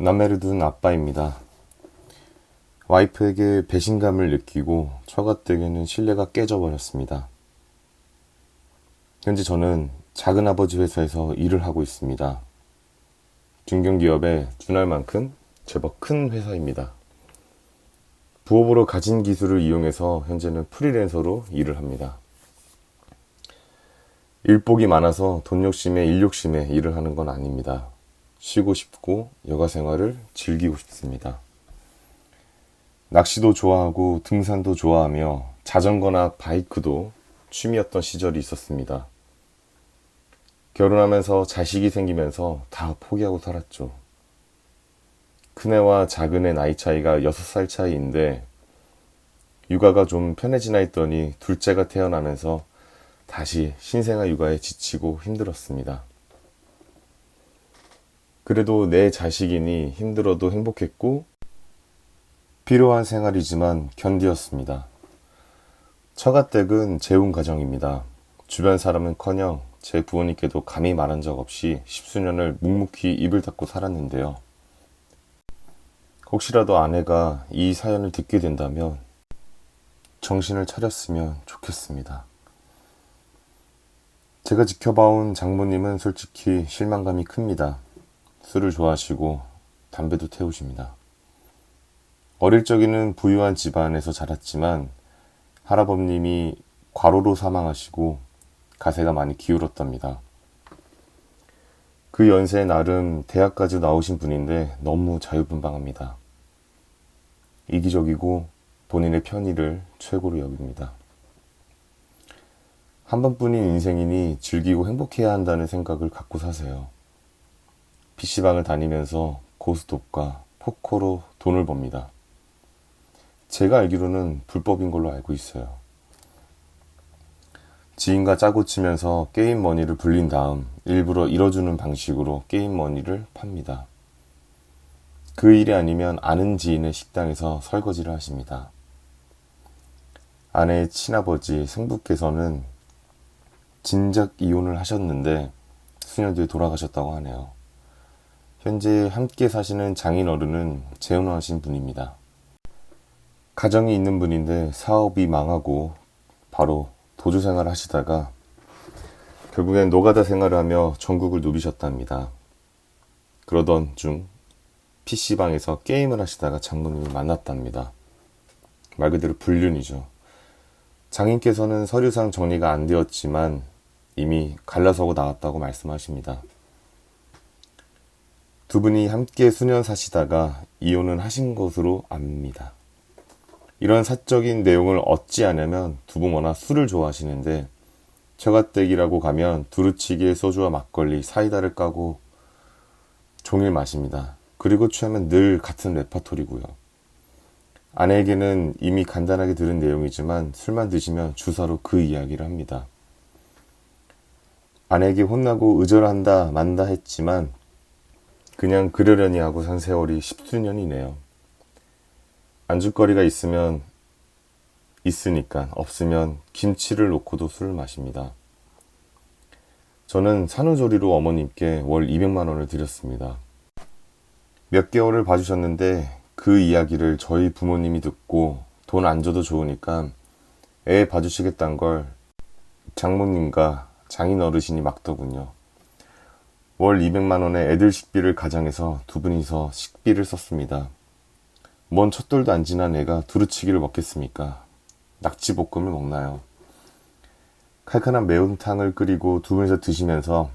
남매를 둔 아빠입니다. 와이프에게 배신감을 느끼고 처가댁에는 신뢰가 깨져버렸습니다. 현재 저는 작은아버지 회사에서 일을 하고 있습니다. 중견기업에 준할 만큼 제법 큰 회사입니다. 부업으로 가진 기술을 이용해서 현재는 프리랜서로 일을 합니다. 일복이 많아서 돈 욕심에 일 욕심에 일을 하는 건 아닙니다. 쉬고 싶고 여가 생활을 즐기고 싶습니다. 낚시도 좋아하고 등산도 좋아하며 자전거나 바이크도 취미였던 시절이 있었습니다. 결혼하면서 자식이 생기면서 다 포기하고 살았죠. 큰애와 작은애 나이 차이가 6살 차이인데 육아가 좀 편해지나 했더니 둘째가 태어나면서 다시 신생아 육아에 지치고 힘들었습니다. 그래도 내 자식이니 힘들어도 행복했고 필요한 생활이지만 견디었습니다. 처가댁은 재혼 가정입니다. 주변 사람은커녕 제 부모님께도 감히 말한 적 없이 10수년을 묵묵히 입을 닫고 살았는데요. 혹시라도 아내가 이 사연을 듣게 된다면 정신을 차렸으면 좋겠습니다. 제가 지켜봐온 장모님은 솔직히 실망감이 큽니다. 술을 좋아하시고 담배도 태우십니다. 어릴 적에는 부유한 집안에서 자랐지만 할아버님이 과로로 사망하시고 가세가 많이 기울었답니다. 그 연세에 나름 대학까지 나오신 분인데 너무 자유분방합니다. 이기적이고 본인의 편의를 최고로 여깁니다. 한 번뿐인 인생이니 즐기고 행복해야 한다는 생각을 갖고 사세요. PC방을 다니면서 고스톱과 포커로 돈을 법니다. 제가 알기로는 불법인 걸로 알고 있어요. 지인과 짜고 치면서 게임 머니를 불린 다음 일부러 잃어주는 방식으로 게임 머니를 팝니다. 그 일이 아니면 아는 지인의 식당에서 설거지를 하십니다. 아내의 친아버지 생부께서는 진작 이혼을 하셨는데 수년 뒤에 돌아가셨다고 하네요. 현재 함께 사시는 장인어른은 재혼하신 분입니다. 가정이 있는 분인데 사업이 망하고 바로 도주 생활을 하시다가 결국엔 노가다 생활을 하며 전국을 누비셨답니다. 그러던 중 PC방에서 게임을 하시다가 장모님을 만났답니다. 말 그대로 불륜이죠. 장인께서는 서류상 정리가 안 되었지만 이미 갈라서고 나왔다고 말씀하십니다. 두 분이 함께 수년 사시다가 이혼은 하신 것으로 압니다. 이런 사적인 내용을 어찌하냐면 두 분 워낙 술을 좋아하시는데 처가댁이라고 가면 두루치기에 소주와 막걸리, 사이다를 까고 종일 마십니다. 그리고 취하면 늘 같은 레파토리고요. 아내에게는 이미 간단하게 들은 내용이지만 술만 드시면 주사로 그 이야기를 합니다. 아내에게 혼나고 의절한다 만다 했지만 그냥 그러려니 하고 산 세월이 10수년이네요. 안주거리가 있으니까 없으면 김치를 놓고도 술을 마십니다. 저는 산후조리로 어머님께 월 200만 원을 드렸습니다. 몇 개월을 봐주셨는데 그 이야기를 저희 부모님이 듣고 돈 안 줘도 좋으니까 애 봐주시겠다는 걸 장모님과 장인 어르신이 막더군요. 월 200만 원의 애들 식비를 가장해서 두 분이서 식비를 썼습니다. 뭔 첫 돌도 안 지난 애가 두루치기를 먹겠습니까? 낙지볶음을 먹나요? 칼칼한 매운탕을 끓이고 두 분이서 드시면서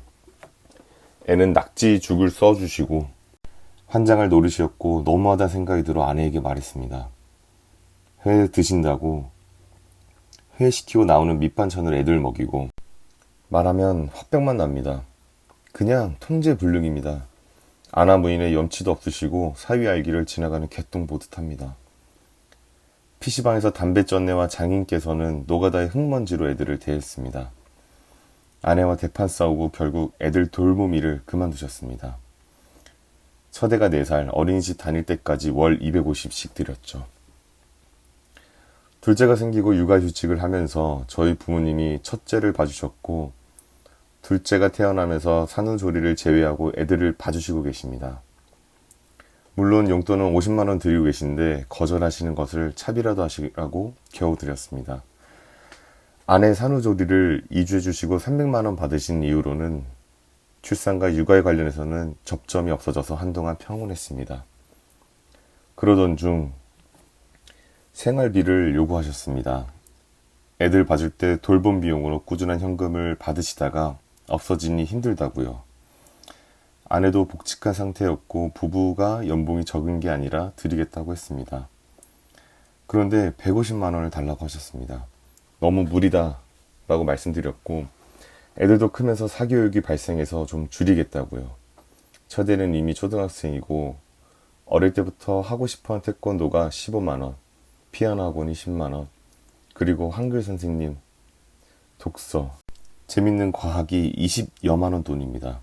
애는 낙지죽을 써주시고 환장을 노리셨고 너무하다 생각이 들어 아내에게 말했습니다. 회 드신다고 회 시키고 나오는 밑반찬을 애들 먹이고 말하면 화병만 납니다. 그냥 통제불능입니다. 아나무인의 염치도 없으시고 사위 알기를 지나가는 개똥 보듯 합니다. PC방에서 담배 쩐내와 장인께서는 노가다의 흙먼지로 애들을 대했습니다. 아내와 대판 싸우고 결국 애들 돌봄 일을 그만두셨습니다. 첫애가 4살 어린이집 다닐 때까지 월 250씩 드렸죠. 둘째가 생기고 육아휴직을 하면서 저희 부모님이 첫째를 봐주셨고 둘째가 태어나면서 산후조리를 제외하고 애들을 봐주시고 계십니다. 물론 용돈은 50만 원 드리고 계신데 거절하시는 것을 차비라도 하시라고 겨우 드렸습니다. 아내 산후조리를 2주 해주시고 300만 원 받으신 이후로는 출산과 육아에 관련해서는 접점이 없어져서 한동안 평온했습니다. 그러던 중 생활비를 요구하셨습니다. 애들 봐줄 때 돌봄 비용으로 꾸준한 현금을 받으시다가 없어지니 힘들다고요. 아내도 복직한 상태였고 부부가 연봉이 적은 게 아니라 드리겠다고 했습니다. 그런데 150만 원을 달라고 하셨습니다. 너무 무리다 라고 말씀드렸고 애들도 크면서 사교육이 발생해서 좀 줄이겠다고요. 첫애는 이미 초등학생이고 어릴 때부터 하고 싶어한 태권도가 15만 원, 피아노 학원이 10만 원, 그리고 한글 선생님, 독서, 재밌는 과학이 20여만 원 돈입니다.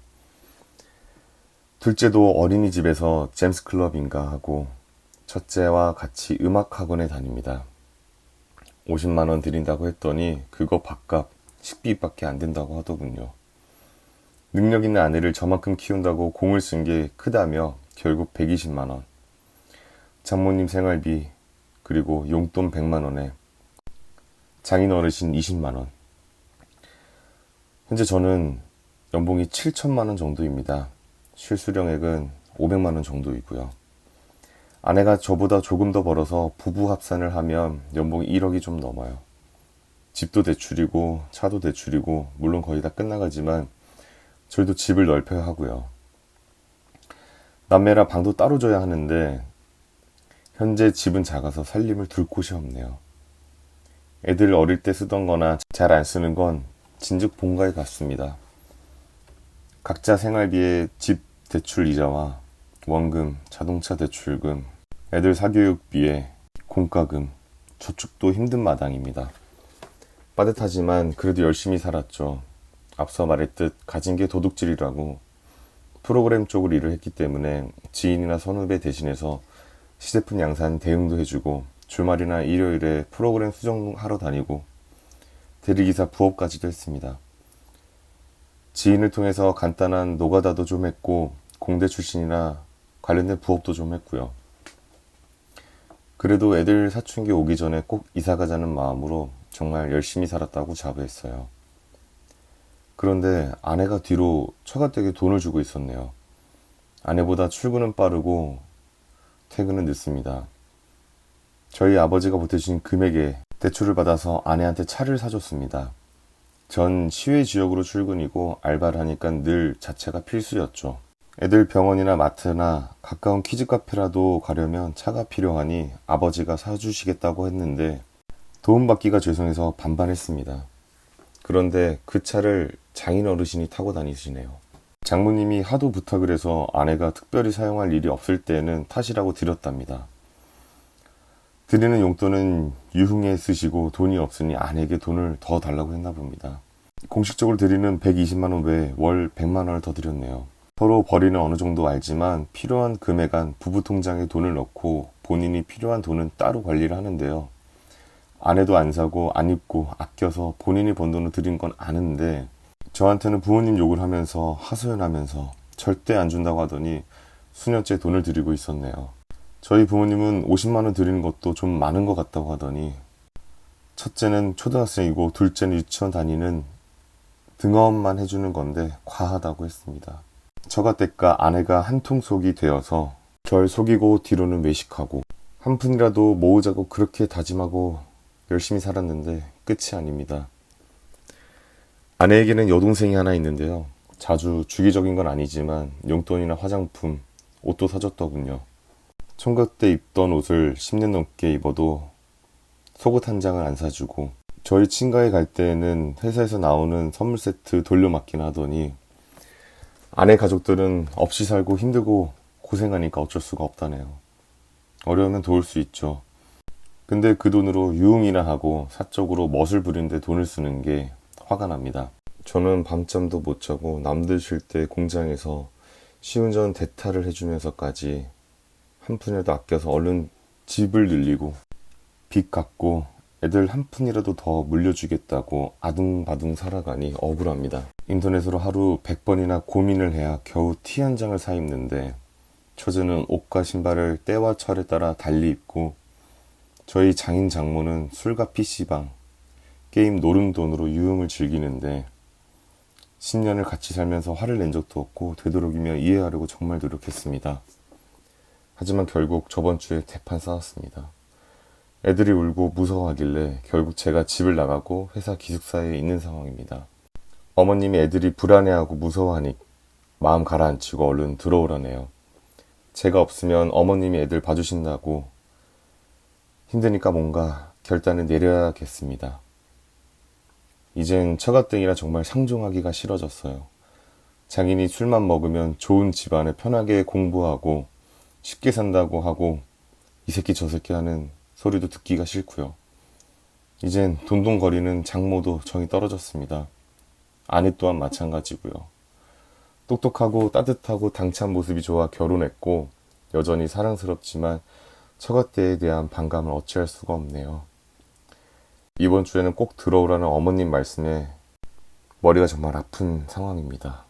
둘째도 어린이집에서 잼스 클럽인가 하고 첫째와 같이 음악 학원에 다닙니다. 50만 원 드린다고 했더니 그거 밥값, 식비밖에 안 된다고 하더군요. 능력 있는 아내를 저만큼 키운다고 공을 쓴 게 크다며 결국 120만 원. 장모님 생활비, 그리고 용돈 100만 원에 장인 어르신 20만 원. 현재 저는 연봉이 7천만 원 정도입니다. 실수령액은 500만 원 정도이고요. 아내가 저보다 조금 더 벌어서 부부 합산을 하면 연봉이 1억이 좀 넘어요. 집도 대출이고 차도 대출이고 물론 거의 다 끝나가지만 저희도 집을 넓혀야 하고요. 남매라 방도 따로 줘야 하는데 현재 집은 작아서 살림을 둘 곳이 없네요. 애들 어릴 때 쓰던 거나 잘 안 쓰는 건 진즉 본가에 갔습니다. 각자 생활비에 집 대출 이자와 원금, 자동차 대출금, 애들 사교육비에 공과금, 저축도 힘든 마당입니다. 빠듯하지만 그래도 열심히 살았죠. 앞서 말했듯 가진 게 도둑질이라고 프로그램 쪽으로 일을 했기 때문에 지인이나 선후배 대신해서 시제품 양산 대응도 해주고 주말이나 일요일에 프로그램 수정하러 다니고 대리기사 부업까지도 했습니다. 지인을 통해서 간단한 노가다도 좀 했고 공대 출신이라 관련된 부업도 좀 했고요. 그래도 애들 사춘기 오기 전에 꼭 이사 가자는 마음으로 정말 열심히 살았다고 자부했어요. 그런데 아내가 뒤로 처가댁에 돈을 주고 있었네요. 아내보다 출근은 빠르고 퇴근은 늦습니다. 저희 아버지가 보태주신 금액에 대출을 받아서 아내한테 차를 사줬습니다. 전 시외 지역으로 출근이고 알바를 하니까 늘 자차가 필수였죠. 애들 병원이나 마트나 가까운 키즈카페라도 가려면 차가 필요하니 아버지가 사주시겠다고 했는데 도움받기가 죄송해서 반반했습니다. 그런데 그 차를 장인 어르신이 타고 다니시네요. 장모님이 하도 부탁을 해서 아내가 특별히 사용할 일이 없을 때는 타시라고 드렸답니다. 드리는 용돈은 유흥에 쓰시고 돈이 없으니 아내에게 돈을 더 달라고 했나 봅니다. 공식적으로 드리는 120만 원 외에 월 100만 원을 더 드렸네요. 서로 벌이는 어느 정도 알지만 필요한 금액 안 부부 통장에 돈을 넣고 본인이 필요한 돈은 따로 관리를 하는데요. 아내도 안 사고 안 입고 아껴서 본인이 번 돈을 드린 건 아는데 저한테는 부모님 욕을 하면서 하소연하면서 절대 안 준다고 하더니 수년째 돈을 드리고 있었네요. 저희 부모님은 50만 원 드리는 것도 좀 많은 것 같다고 하더니 첫째는 초등학생이고 둘째는 유치원 다니는 등하원만 해주는 건데 과하다고 했습니다. 처가댁과 아내가 한통속이 되어서 절 속이고 뒤로는 외식하고 한 푼이라도 모으자고 그렇게 다짐하고 열심히 살았는데 끝이 아닙니다. 아내에게는 여동생이 하나 있는데요. 자주 주기적인 건 아니지만 용돈이나 화장품, 옷도 사줬더군요. 총각 때 입던 옷을 10년 넘게 입어도 속옷 한 장을 안 사주고 저희 친가에 갈 때는 회사에서 나오는 선물 세트 돌려막기나 하더니 아내 가족들은 없이 살고 힘들고 고생하니까 어쩔 수가 없다네요. 어려우면 도울 수 있죠. 근데 그 돈으로 유흥이나 하고 사적으로 멋을 부리는데 돈을 쓰는 게 화가 납니다. 저는 밤잠도 못 자고 남들 쉴 때 공장에서 시운전 대타를 해주면서까지 한 푼이라도 아껴서 얼른 집을 늘리고 빚 갚고 애들 한 푼이라도 더 물려주겠다고 아둥바둥 살아가니 억울합니다. 인터넷으로 하루 100번이나 고민을 해야 겨우 티 한 장을 사 입는데 처제는 옷과 신발을 때와 철에 따라 달리 입고 저희 장인 장모는 술과 PC방, 게임 노름돈으로 유흥을 즐기는데 10년을 같이 살면서 화를 낸 적도 없고 되도록이며 이해하려고 정말 노력했습니다. 하지만 결국 저번 주에 대판 싸웠습니다. 애들이 울고 무서워하길래 결국 제가 집을 나가고 회사 기숙사에 있는 상황입니다. 어머님이 애들이 불안해하고 무서워하니 마음 가라앉히고 얼른 들어오라네요. 제가 없으면 어머님이 애들 봐주신다고 힘드니까 뭔가 결단을 내려야겠습니다. 이젠 처가댁이라 정말 상종하기가 싫어졌어요. 장인이 술만 먹으면 좋은 집안에 편하게 공부하고 쉽게 산다고 하고 이 새끼 저 새끼 하는 소리도 듣기가 싫고요. 이젠 돈돈거리는 장모도 정이 떨어졌습니다. 아내 또한 마찬가지고요. 똑똑하고 따뜻하고 당찬 모습이 좋아 결혼했고 여전히 사랑스럽지만 처가댁에 대한 반감을 어찌할 수가 없네요. 이번 주에는 꼭 들어오라는 어머님 말씀에 머리가 정말 아픈 상황입니다.